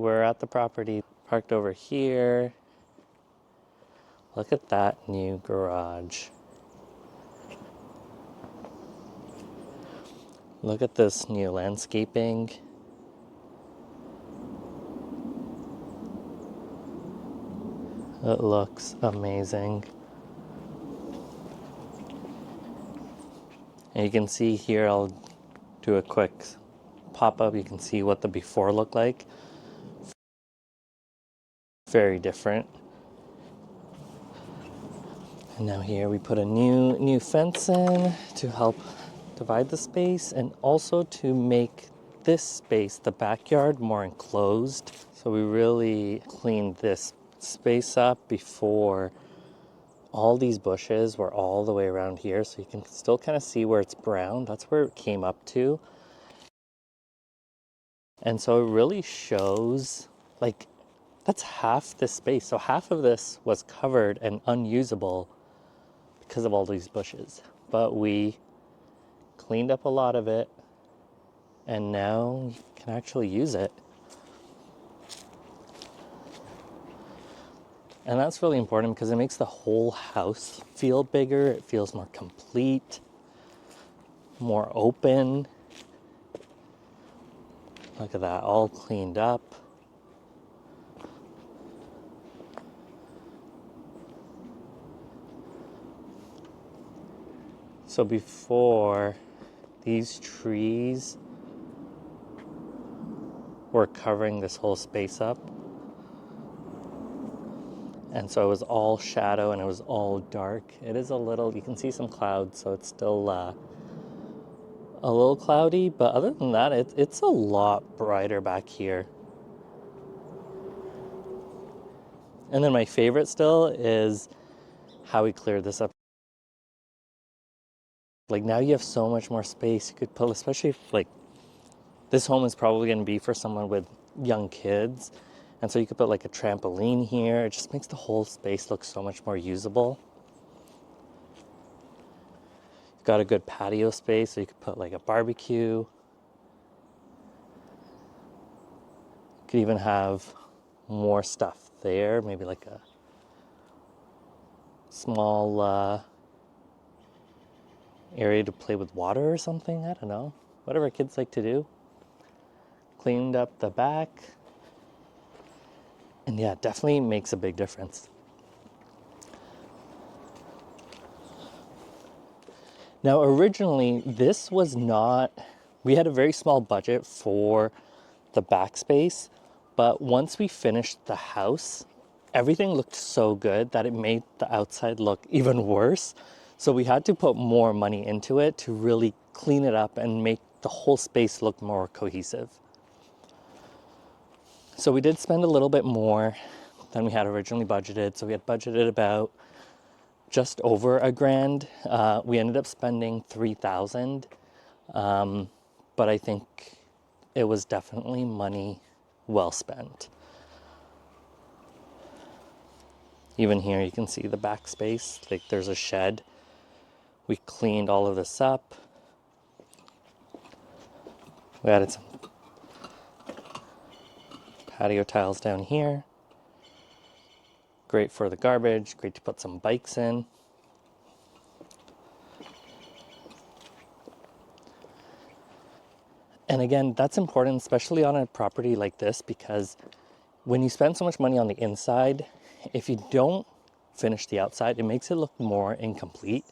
We're at the property, parked over here. Look at that new garage. Look at this new landscaping. It looks amazing. And you can see here, I'll do a quick pop-up. You can see what the before looked like. Very different. And now here we put a new fence in to help divide the space and also to make this space, the backyard, more enclosed. So we really cleaned this space up before. All these bushes were all the way around here, so you can still kind of see where it's brown. That's where it came up to. And so it really shows, like, that's half this space. So half of this was covered and unusable because of all these bushes. But we cleaned up a lot of it, and now you can actually use it. And that's really important because it makes the whole house feel bigger. It feels more complete, more open. Look at that, all cleaned up. So before, these trees were covering this whole space up. And so it was all shadow and it was all dark. It is a little, you can see some clouds, so it's still a little cloudy. But other than that, it's a lot brighter back here. And then my favorite still is how we cleared this up. Like now you have so much more space. You could put, especially if like, this home is probably going to be for someone with young kids. And so you could put like a trampoline here. It just makes the whole space look so much more usable. You've got a good patio space, so you could put like a barbecue. You could even have more stuff there, maybe like a small area to play with water or something. I don't know. Whatever kids like to do. Cleaned up the back. And yeah, definitely makes a big difference. Now, originally, this was not, we had a very small budget for the backspace, but once we finished the house, everything looked so good that it made the outside look even worse. So we had to put more money into it to really clean it up and make the whole space look more cohesive. So we did spend a little bit more than we had originally budgeted. So we had budgeted about just over $1,000. We ended up spending $3,000. But I think it was definitely money well spent. Even here you can see the backspace, like there's a shed. We cleaned all of this up. We added some patio tiles down here. Great for the garbage, great to put some bikes in. And again, that's important, especially on a property like this, because when you spend so much money on the inside, if you don't finish the outside, it makes it look more incomplete.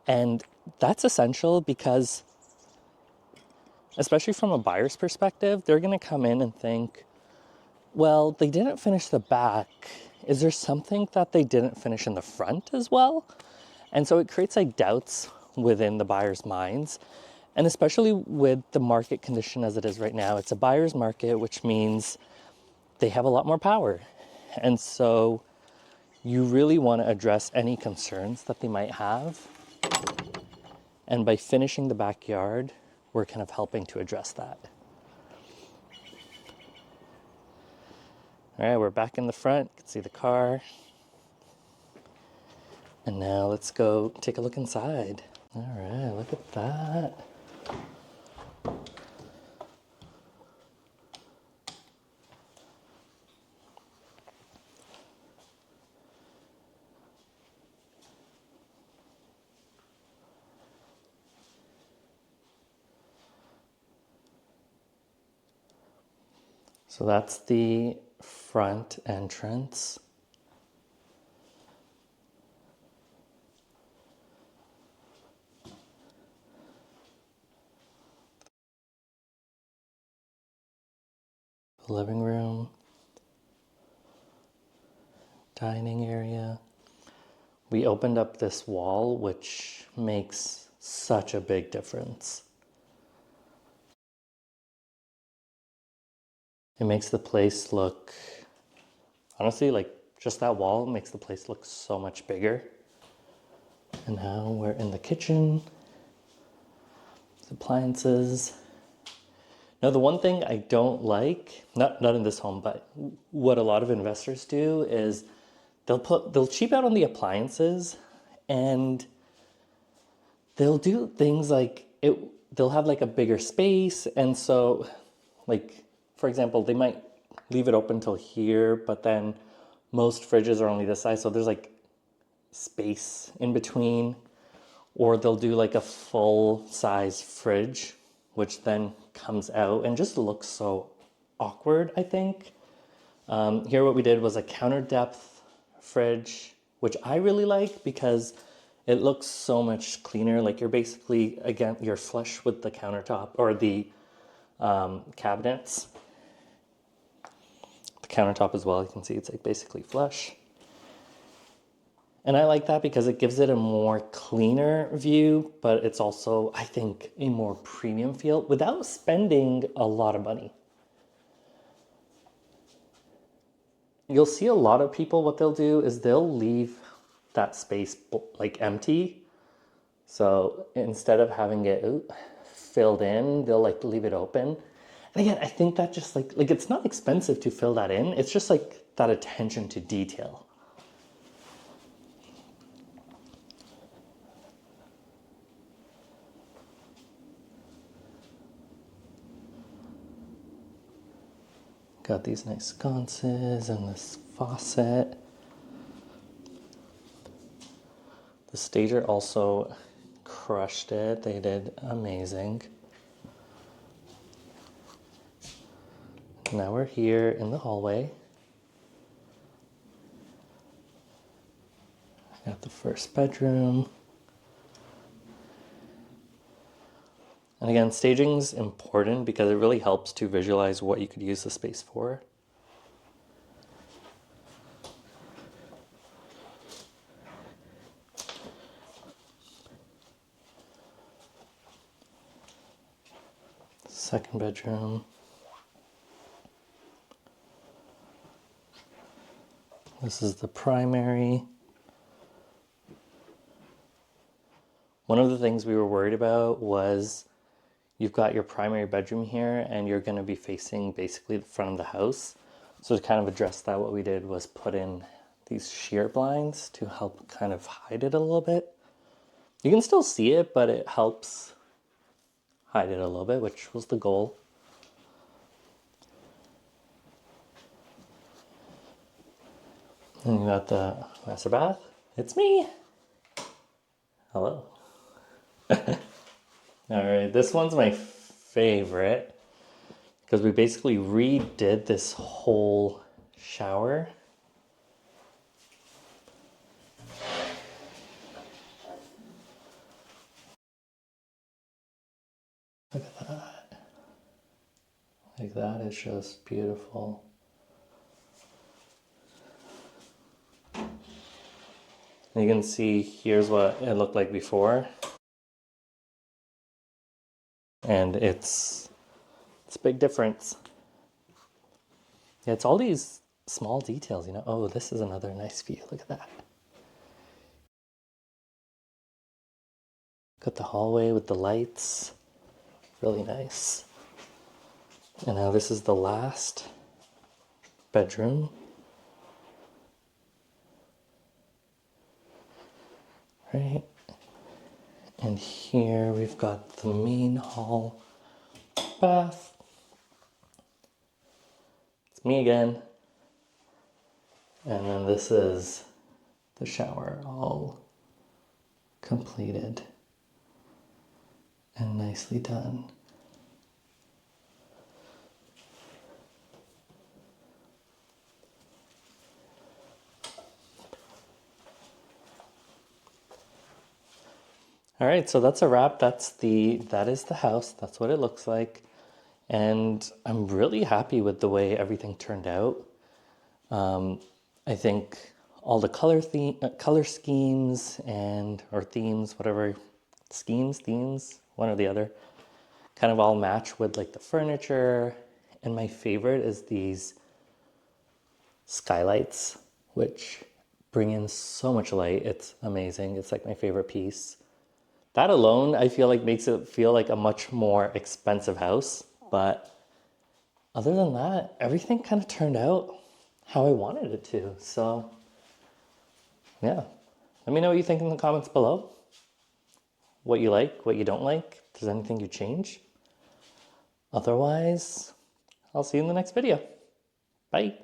And that's essential because, especially from a buyer's perspective, they're going to come in and think, well, they didn't finish the back. Is there something that they didn't finish in the front as well? And so it creates like doubts within the buyer's minds. And especially with the market condition as it is right now, it's a buyer's market, which means they have a lot more power. And so you really want to address any concerns that they might have. And by finishing the backyard, we're kind of helping to address that. All right, we're back in the front. You can see the car. And now let's go take a look inside. All right, look at that. So that's the front entrance. The living room, dining area. We opened up this wall, which makes such a big difference. It makes the place look, honestly, like just that wall makes the place look so much bigger. And now we're in the kitchen. Appliances. Now, the one thing I don't like, not in this home, but what a lot of investors do is they'll cheap out on the appliances, and they'll do things like they'll have like a bigger space, and so like for example, they might leave it open till here, but then most fridges are only this size, so there's like space in between. Or they'll do like a full size fridge, which then comes out and just looks so awkward, I think. Here what we did was a counter depth fridge, which I really like because it looks so much cleaner. Like you're basically, again, you're flush with the countertop or the cabinets. The countertop as well, you can see it's like basically flush. And I like that because it gives it a more cleaner view, but it's also, I think, a more premium feel without spending a lot of money. You'll see a lot of people, what they'll do is they'll leave that space like empty. So instead of having it filled in, they'll like leave it open. And again, I think that just like it's not expensive to fill that in. It's just like that attention to detail. Got these nice sconces and this faucet. The stager also crushed it. They did amazing. Now we're here in the hallway. Got the first bedroom. And again, staging's important because it really helps to visualize what you could use the space for. Second bedroom. This is the primary. One of the things we were worried about was you've got your primary bedroom here and you're going to be facing basically the front of the house. So to kind of address that, what we did was put in these sheer blinds to help kind of hide it a little bit. You can still see it, but it helps hide it a little bit, which was the goal. And you got the master bath. It's me. Hello. All right, this one's my favorite because we basically redid this whole shower. Look at that. Like that is just beautiful. And you can see here's what it looked like before. And it's a big difference. Yeah, it's all these small details, you know. Oh, this is another nice view. Look at that. Got the hallway with the lights. Really nice. And now this is the last bedroom. Right. And here we've got the main hall bath. It's me again. And then this is the shower all completed and nicely done. All right, so that's a wrap. That is the house. That's what it looks like. And I'm really happy with the way everything turned out. I think all the color schemes and or themes, whatever themes, one or the other, kind of all match with like the furniture. And my favorite is these skylights, which bring in so much light. It's amazing. It's like my favorite piece. That alone, I feel like makes it feel like a much more expensive house. But other than that, everything kind of turned out how I wanted it to. So, yeah. Let me know what you think in the comments below. What you like, what you don't like. If there's anything you change. Otherwise, I'll see you in the next video. Bye.